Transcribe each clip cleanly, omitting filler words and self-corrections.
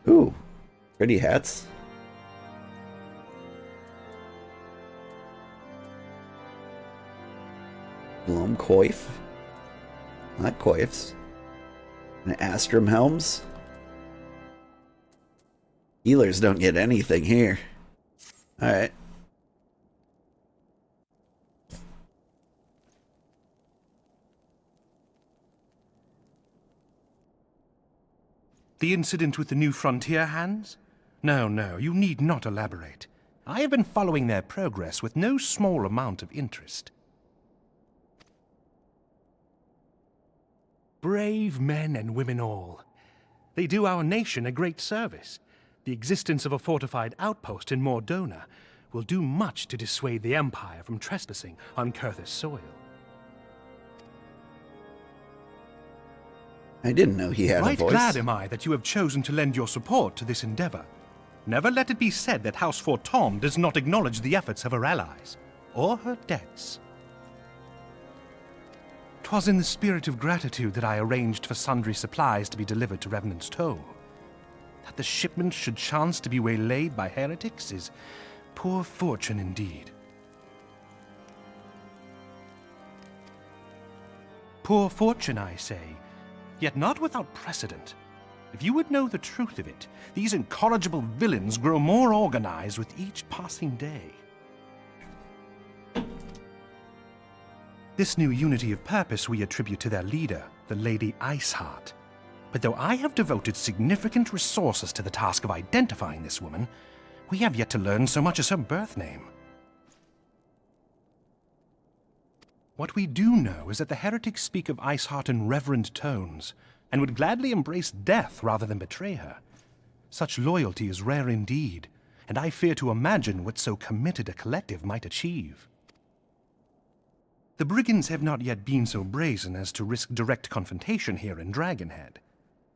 Ooh, pretty hats. Glom coif. Not coifs. And Astrum helms. Healers don't get anything here. Alright. The incident with the new frontier hands? No, no, you need not elaborate. I have been following their progress with no small amount of interest. Brave men and women all. They do our nation a great service. The existence of a fortified outpost in Mordona will do much to dissuade the Empire from trespassing on Kurthus soil. I didn't know he had a voice. Right glad am I that you have chosen to lend your support to this endeavor. Never let it be said that House Fortom does not acknowledge the efforts of her allies, or her debts. 'Twas in the spirit of gratitude that I arranged for sundry supplies to be delivered to Revenant's Toll. That the shipment should chance to be waylaid by heretics is poor fortune indeed. Poor fortune, I say, yet not without precedent. If you would know the truth of it, these incorrigible villains grow more organized with each passing day. This new unity of purpose we attribute to their leader, the Lady Iceheart. But though I have devoted significant resources to the task of identifying this woman, we have yet to learn so much as her birth name. What we do know is that the heretics speak of Iceheart in reverent tones, and would gladly embrace death rather than betray her. Such loyalty is rare indeed, and I fear to imagine what so committed a collective might achieve. The brigands have not yet been so brazen as to risk direct confrontation here in Dragonhead.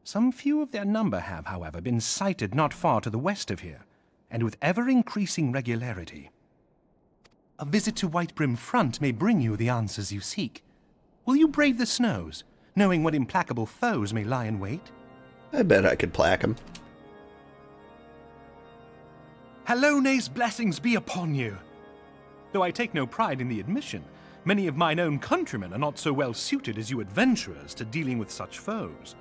Some few of their number have, however, been sighted not far to the west of here, and with ever-increasing regularity. A visit to Whitebrim Front may bring you the answers you seek. Will you brave the snows, knowing what implacable foes may lie in wait? I bet I could plaque him. Halone's blessings be upon you! Though I take no pride in the admission, many of mine own countrymen are not so well suited as you adventurers to dealing with such foes.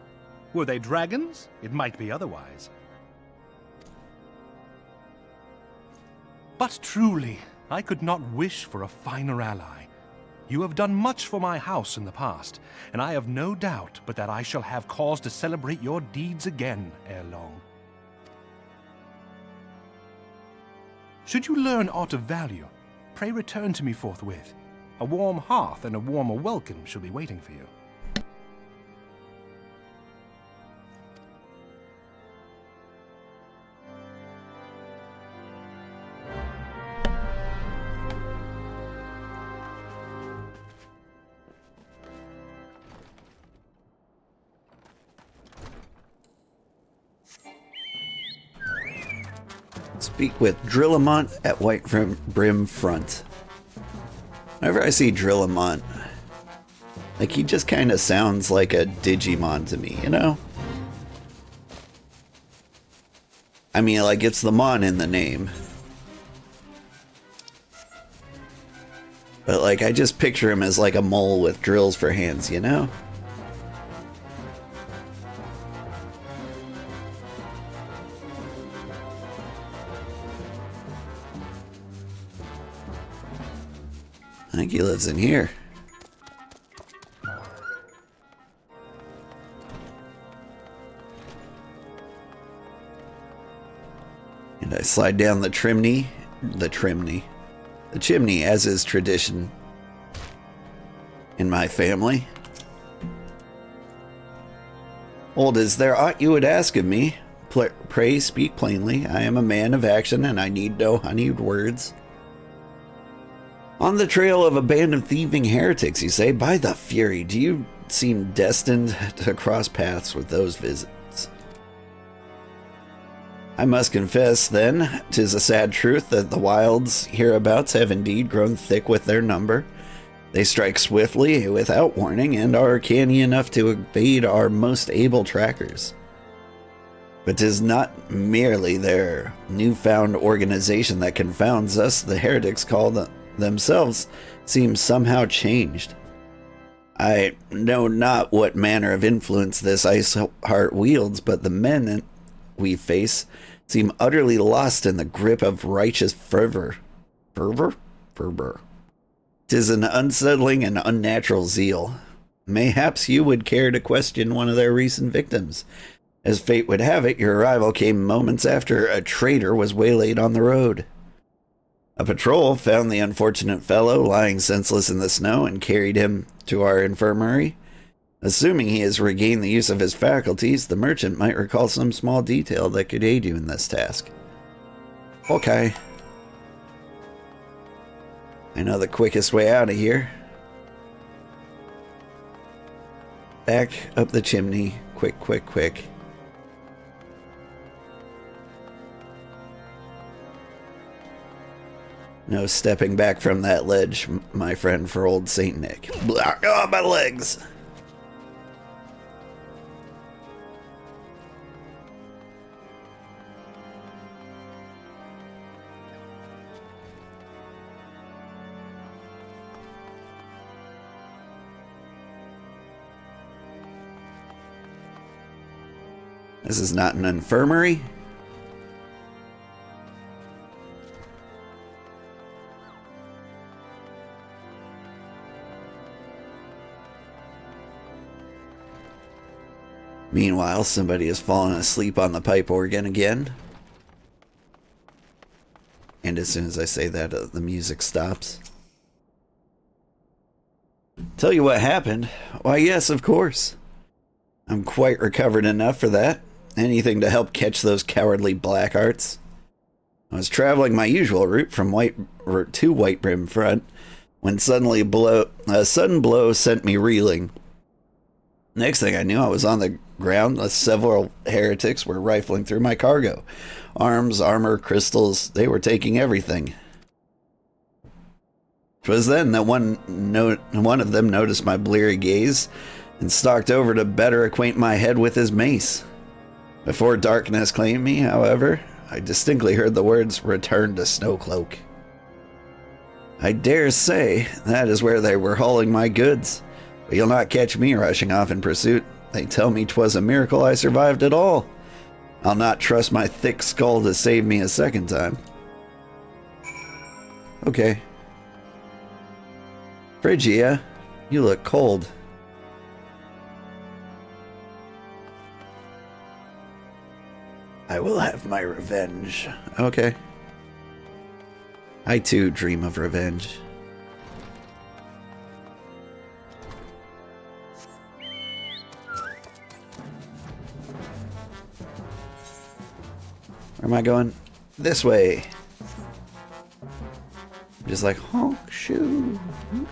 Were they dragons, it might be otherwise. But truly, I could not wish for a finer ally. You have done much for my house in the past, and I have no doubt but that I shall have cause to celebrate your deeds again ere long. Should you learn aught of value, pray return to me forthwith. A warm hearth and a warmer welcome shall be waiting for you. Speak with Drillamont at Whitebrim Front. Whenever I see Drillamont, like, he just kind of sounds like a Digimon to me, you know? I mean, like, it's the Mon in the name. But, like, I just picture him as like a mole with drills for hands, you know? I think he lives in here. And I slide down the chimney, as is tradition in my family. Old, is there aught you would ask of me? Pray speak plainly. I am a man of action, and I need no honeyed words. On the trail of a band of thieving heretics, you say? By the Fury, do you seem destined to cross paths with those visits? I must confess, then, 'tis a sad truth that the wilds hereabouts have indeed grown thick with their number. They strike swiftly, without warning, and are canny enough to evade our most able trackers. But 'tis not merely their newfound organization that confounds us. The heretics themselves seem somehow changed. I know not what manner of influence this Iceheart wields, but the men we face seem utterly lost in the grip of righteous fervor. Fervor? 'Tis an unsettling and unnatural zeal. Mayhaps you would care to question one of their recent victims. As fate would have it, your arrival came moments after a traitor was waylaid on the road. A patrol found the unfortunate fellow lying senseless in the snow and carried him to our infirmary. Assuming he has regained the use of his faculties, the merchant might recall some small detail that could aid you in this task. Okay. I know the quickest way out of here. Back up the chimney. Quick, quick, quick. No stepping back from that ledge, my friend, for old Saint Nick. Oh, my legs! This is not an infirmary. Meanwhile, somebody has fallen asleep on the pipe organ again. And as soon as I say that, the music stops. Tell you what happened? Why, yes, of course. I'm quite recovered enough for that. Anything to help catch those cowardly black arts. I was traveling my usual route from to White Brim Front when suddenly a sudden blow sent me reeling. Next thing I knew, I was on the ground. Several heretics were rifling through my cargo. Arms, armor, crystals, they were taking everything. 'Twas then that one of them noticed my bleary gaze and stalked over to better acquaint my head with his mace. Before darkness claimed me, however, I distinctly heard the words, "Return to Snowcloak." I dare say that is where they were hauling my goods. But you'll not catch me rushing off in pursuit. They tell me 'twas a miracle I survived at all. I'll not trust my thick skull to save me a second time. Okay. Phrygia, you look cold. I will have my revenge. Okay. I too dream of revenge. Where am I going? This way. Just like honk, shoo,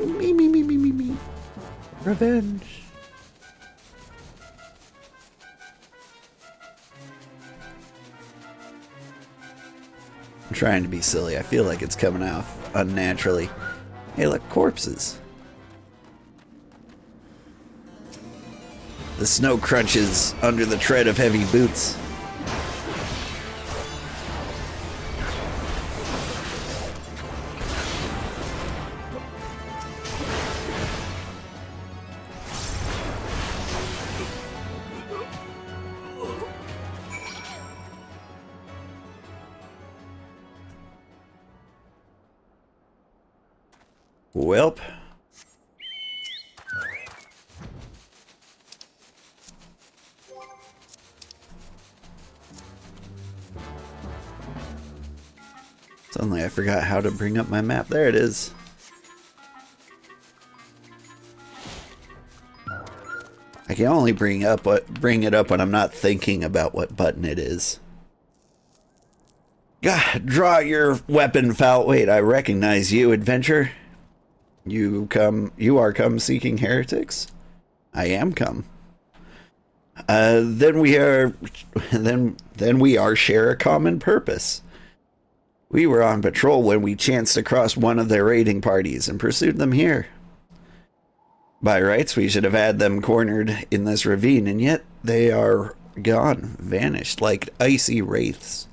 me. Revenge. I'm trying to be silly. I feel like it's coming out unnaturally. Hey, look, corpses. The snow crunches under the tread of heavy boots. Welp. Suddenly I forgot how to bring up my map. There it is. I can only bring it up when I'm not thinking about what button it is. God, draw your weapon, foul. Wait, I recognize you, adventurer. You are come seeking heretics? I am come. Then we are share a common purpose. We were on patrol when we chanced across one of their raiding parties and pursued them here. By rights, we should have had them cornered in this ravine, and yet they are gone, vanished like icy wraiths.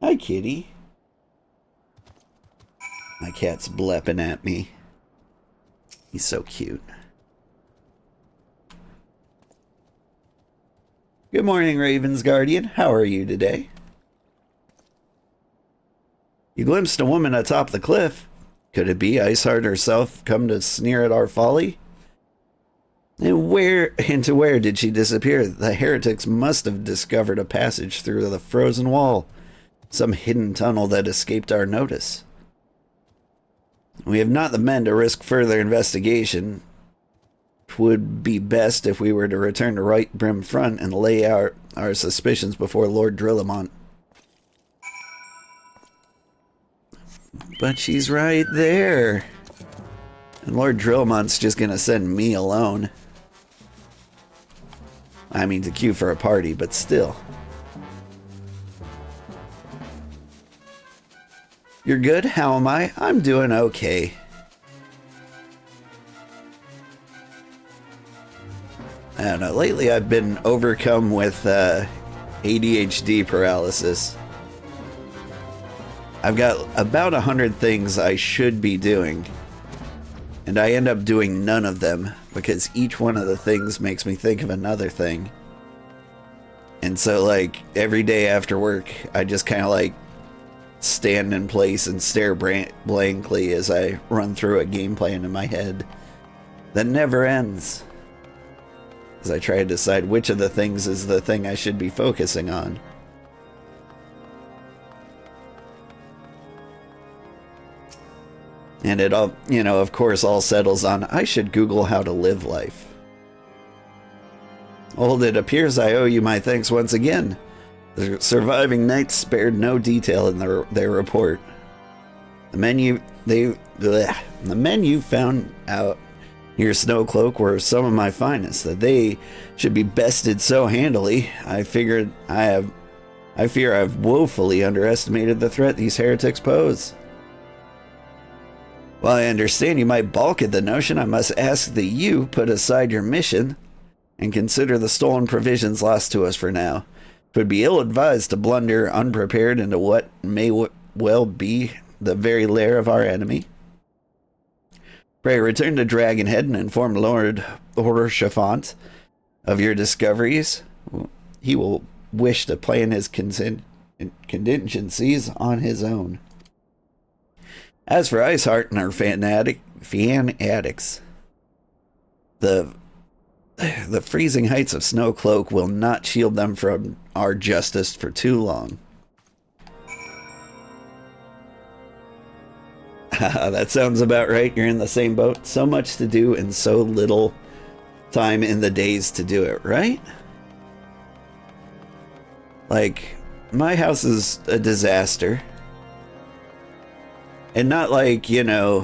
Hi, kitty. My cat's blepping at me. He's so cute. Good morning, Raven's Guardian. How are you today? You glimpsed a woman atop the cliff. Could it be Iceheart herself come to sneer at our folly? And into where did she disappear? The heretics must have discovered a passage through the frozen wall. Some hidden tunnel that escaped our notice. We have not the men to risk further investigation. It would be best if we were to return to Right Brim Front and lay out our suspicions before Lord Drillamont. But she's right there. And Lord Drillamont's just gonna send me alone. I mean, to queue for a party, but still. You're good? How am I? I'm doing okay. I don't know. Lately I've been overcome with ADHD paralysis. I've got about 100 things I should be doing. And I end up doing none of them because each one of the things makes me think of another thing. And so, like, every day after work, I just kind of, like, stand in place and stare blankly as I run through a game plan in my head that never ends. As I try to decide which of the things is the thing I should be focusing on. And it all, you know, of course, all settles on I should Google how to live life. Old, it appears I owe you my thanks once again. The surviving knights spared no detail in their report. The men you found out near Snowcloak were some of my finest. That they should be bested so handily, I fear I've woefully underestimated the threat these heretics pose. While I understand you might balk at the notion, I must ask that you put aside your mission and consider the stolen provisions lost to us for now. It would be ill-advised to blunder unprepared into what may well be the very lair of our enemy. Pray return to Dragonhead and inform Lord Orshafont of your discoveries. He will wish to plan his contingencies on his own. As for Iceheart and her fanatics, the freezing heights of Snowcloak will not shield them from our justice for too long. That sounds about right. You're in the same boat. So much to do and so little time in the days to do it, right? Like, my house is a disaster. And not like, you know,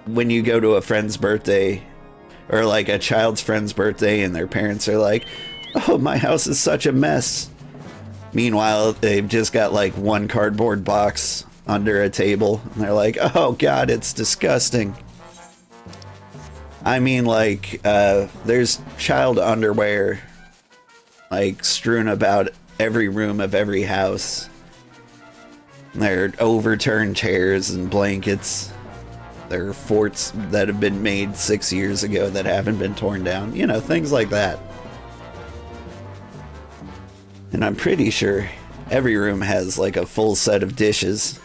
when you go to a friend's birthday or like a child's friend's birthday and their parents are like, oh, my house is such a mess. Meanwhile, they've just got like one cardboard box under a table and they're like, oh God, it's disgusting. I mean, like, there's child underwear like strewn about every room of every house. There are overturned chairs and blankets. There are forts that have been made 6 years ago that haven't been torn down. You know, things like that. And I'm pretty sure every room has like a full set of dishes.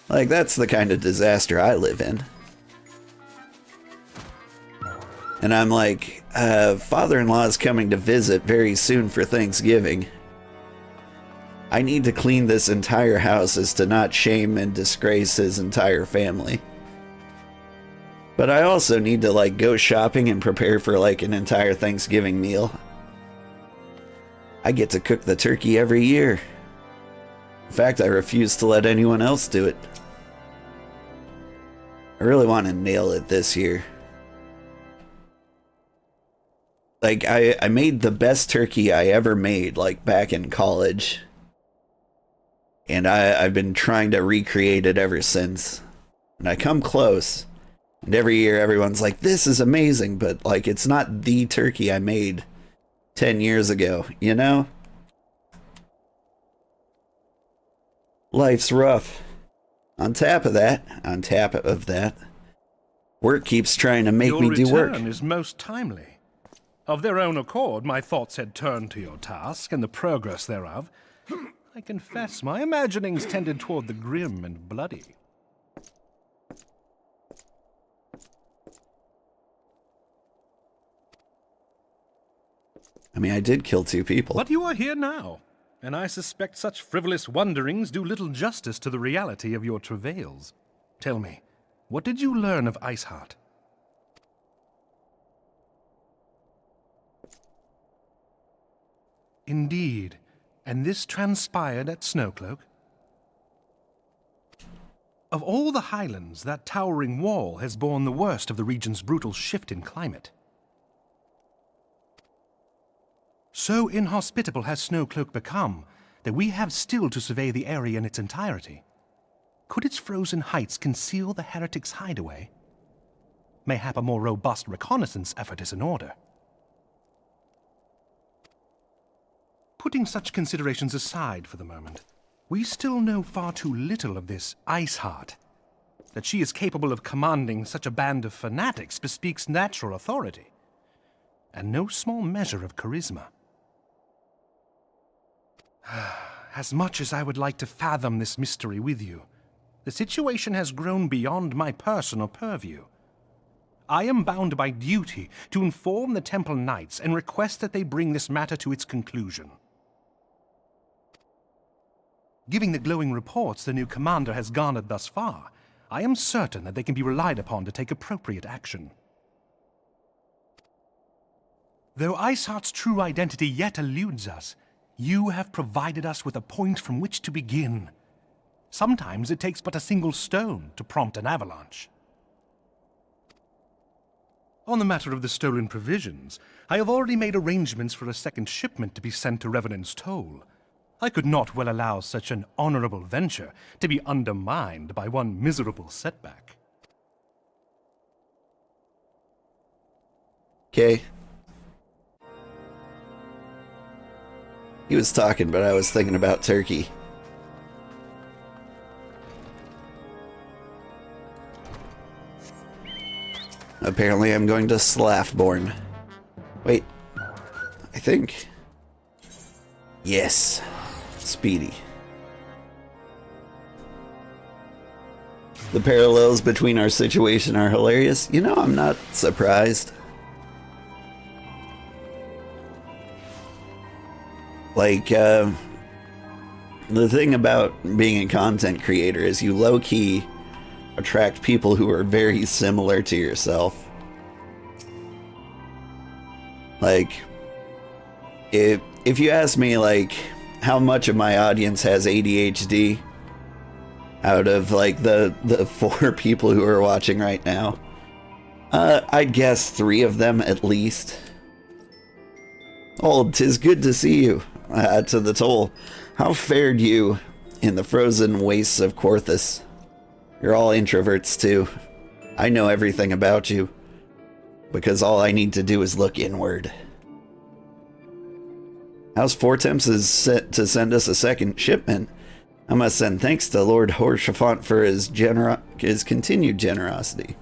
Like, that's the kind of disaster I live in. And I'm like, father-in-law is coming to visit very soon for Thanksgiving. I need to clean this entire house as to not shame and disgrace his entire family. But I also need to, like, go shopping and prepare for, like, an entire Thanksgiving meal. I get to cook the turkey every year. In fact, I refuse to let anyone else do it. I really want to nail it this year. Like, I made the best turkey I ever made, like, back in college. And I've been trying to recreate it ever since. And I come close. And every year everyone's like, this is amazing. But, like, it's not the turkey I made 10 years ago, you know? Life's rough. On top of that, work keeps trying to make me do work. Your return is most timely. Of their own accord, my thoughts had turned to your task and the progress thereof. I confess, my imaginings tended toward the grim and bloody. I mean, I did kill 2 people. But you are here now, and I suspect such frivolous wonderings do little justice to the reality of your travails. Tell me, what did you learn of Iceheart? Indeed. And this transpired at Snowcloak? Of all the highlands, that towering wall has borne the worst of the region's brutal shift in climate. So inhospitable has Snowcloak become that we have still to survey the area in its entirety. Could its frozen heights conceal the heretics' hideaway? Mayhap a more robust reconnaissance effort is in order. Putting such considerations aside for the moment, we still know far too little of this Iceheart. That she is capable of commanding such a band of fanatics bespeaks natural authority, and no small measure of charisma. As much as I would like to fathom this mystery with you, the situation has grown beyond my personal purview. I am bound by duty to inform the Temple Knights and request that they bring this matter to its conclusion. Giving the glowing reports the new commander has garnered thus far, I am certain that they can be relied upon to take appropriate action. Though Iceheart's true identity yet eludes us, you have provided us with a point from which to begin. Sometimes it takes but a single stone to prompt an avalanche. On the matter of the stolen provisions, I have already made arrangements for a second shipment to be sent to Revenant's Toll. I could not well allow such an honorable venture to be undermined by one miserable setback. Okay. He was talking, but I was thinking about turkey. Apparently I'm going to Slaffborn. Wait. I think. Yes. Speedy. The parallels between our situation are hilarious. You know, I'm not surprised. Like, the thing about being a content creator is you low-key attract people who are very similar to yourself. Like, if you ask me, like, how much of my audience has ADHD out of, like, the 4 people who are watching right now, I'd guess 3 of them at least. Oh, 'tis good to see you. To the toll. How fared you in the frozen wastes of Quarthus? You're all introverts too. I know everything about you, because all I need to do is look inward. House Fortemps is set to send us a second shipment. I must send thanks to Lord Horshafont for his continued generosity.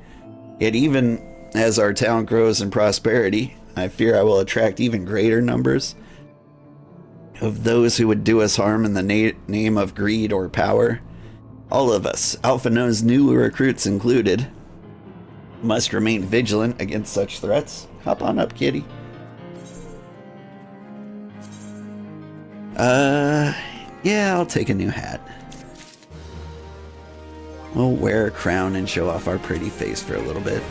Yet even as our town grows in prosperity, I fear I will attract even greater numbers of those who would do us harm in the name of greed or power. All of us, Alphino's new recruits included, must remain vigilant against such threats. Hop on up, kitty. Yeah, I'll take a new hat. We'll wear a crown and show off our pretty face for a little bit.